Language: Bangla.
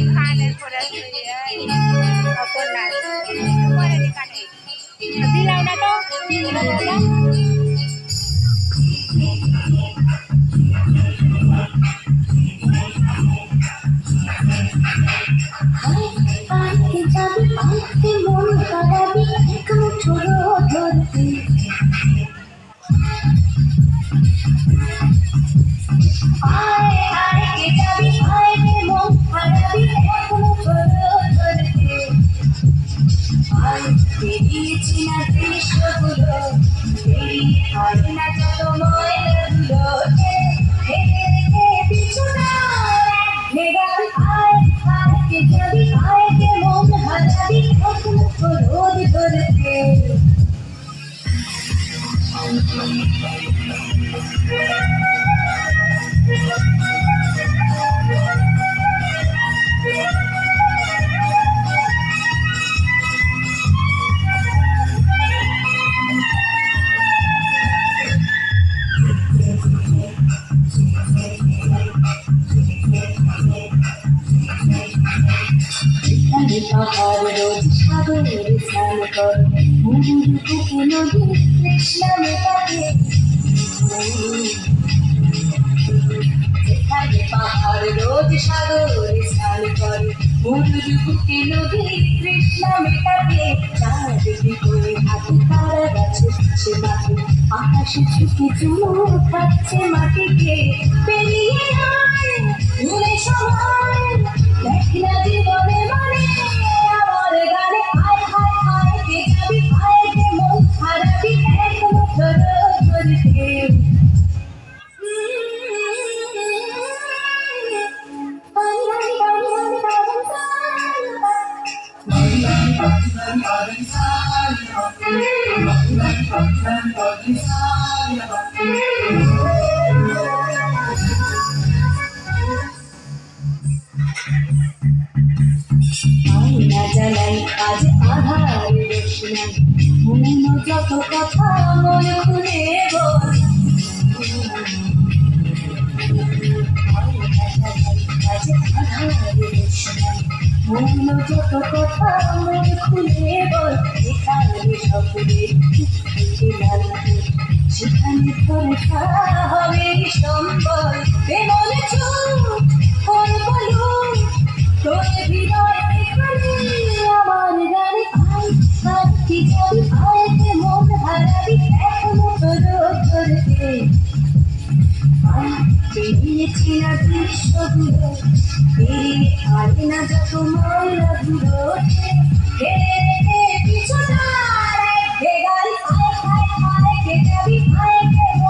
खाने परे अपन परे काटे दिलाउ ना तो পাহাড় রোজ সাগরে স্নান করে মধুর বুকে নদী তৃষ্ণা মেটাতে চাঁদটি করে হাতে তারা গাছে সে মাটি আকাশে ঝুঁকে চুমু খাচ্ছে মাটিকে পেরিয়ে যায় ভুলে সময় দেখ না জীবনে মানে আমার গানে আয় হায় হায় কে যাবি আয় কে মন হারাবি এক মুঠো ধরতে জানাই আজ আধার রোশনাই মন যত কথা মন খুলে বল আজ আধার রোশনাই মন যত কথা মন খুলে বল এখানে সকলে সেখানে ভরসা হবে সম্বল মনে চুপ করবো তোর হৃদয় আমার গানে আয় আর কি যাবি আয় কে মন হারাবি এখনো তোর ধরতে পেরিয়েছি না দৃশ্যগুলো পেরিয়ে পারে না যত ময়লাগুলো পিছু গাড়ি আয় হায় হায় কে যাবি আয় কে